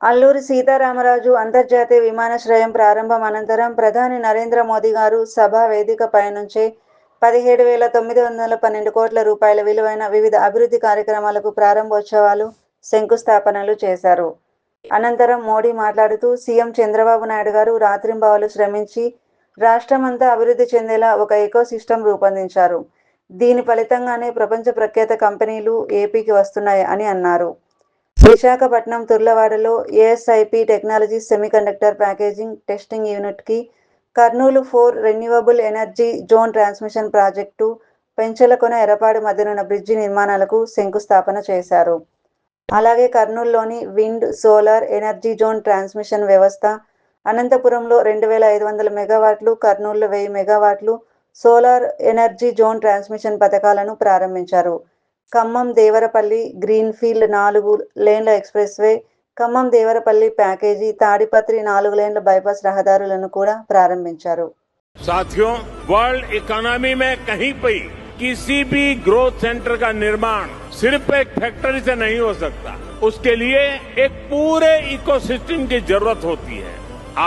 అల్లూరి సీతారామరాజు అంతర్జాతీయ విమానాశ్రయం ప్రారంభం అనంతరం ప్రధాని నరేంద్ర మోదీ గారు సభా వేదికపై నుంచే 17,912 కోట్ల రూపాయల విలువైన వివిధ అభివృద్ధి కార్యక్రమాలకు ప్రారంభోత్సవాలు, శంకుస్థాపనలు చేశారు. అనంతరం మోడీ మాట్లాడుతూ సీఎం చంద్రబాబు నాయుడు గారు రాత్రింబవళ్లు శ్రమించి రాష్ట్రమంతా అభివృద్ధి చెందేలా ఒక ఎకోసిస్టమ్ రూపొందించారు. దీని ఫలితంగానే ప్రపంచ ప్రఖ్యాత కంపెనీలు ఏపీకి వస్తున్నాయి అని అన్నారు. విశాఖపట్నం తుర్లవాడలో ASIP technologies semiconductor packaging testing యూనిట్కి, Kurnool 4 renewable energy zone transmission project, Penchalakona Errapadu మధ్యనున్న బ్రిడ్జి నిర్మాణాలకు శంకుస్థాపన చేశారు. అలాగే కర్నూలులోని wind, solar energy zone transmission వ్యవస్థ, అనంతపురంలో 2,500 మెగావాట్లు, కర్నూలులో 1000 మెగావాట్లు సోలార్ ఎనర్జీ జోన్ ట్రాన్స్మిషన్ పథకాలను ప్రారంభించారు. ఖమ్మం దేవరపల్లి గ్రీన్ఫీల్డ్ 4 లేన్ల ఎక్స్ప్రెస్వే, ఖమ్మం దేవరపల్లి ప్యాకేజీ, తాడిపత్రి 4 లేన్ల బైపాస్ రహదారులను కూడా ప్రారంభించారు. साथियों, वर्ल्ड इकोनॉमी में कहीं पे किसी भी ग्रोथ सेंटर का निर्माण सिर्फ एक फैक्ट्री से नहीं हो सकता. उसके लिए एक पूरे इकोसिस्टम की जरूरत होती है.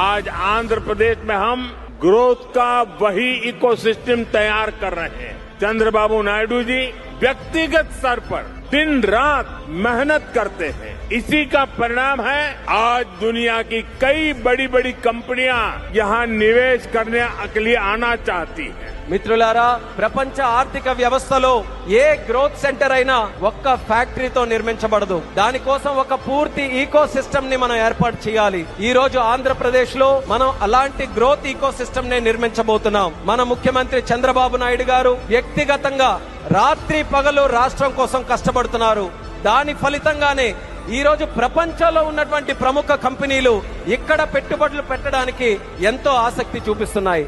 आज आंध्र प्रदेश में हम ग्रोथ का वही इकोसिस्टम तैयार कर रहे हैं. चंद्रबाबू नायडू जी व्यक्तिगत स्तर पर दिन रात मेहनत करते हैं. इसी का परिणाम है आज दुनिया की कई बड़ी बड़ी कंपनियां यहां निवेश करने के लिए आना चाहती हैं. మిత్రులారా, ప్రపంచ ఆర్థిక వ్యవస్థలో ఏ గ్రోత్ సెంటర్ అయినా ఒక్క ఫ్యాక్టరీతో నిర్మించబడదు. దానికోసం ఒక పూర్తి ఈకో సిస్టమ్ ని మనం ఏర్పాటు చేయాలి. ఈ రోజు ఆంధ్రప్రదేశ్ లో మనం అలాంటి గ్రోత్ ఈకో సిస్టమ్ ని నిర్మించబోతున్నాం. మన ముఖ్యమంత్రి చంద్రబాబు నాయుడు గారు వ్యక్తిగతంగా రాత్రి పగలు రాష్ట్రం కోసం కష్టపడుతున్నారు. దాని ఫలితంగానే ఈ రోజు ప్రపంచంలో ఉన్నటువంటి ప్రముఖ కంపెనీలు ఇక్కడ పెట్టుబడులు పెట్టడానికి ఎంతో ఆసక్తి చూపిస్తున్నాయి.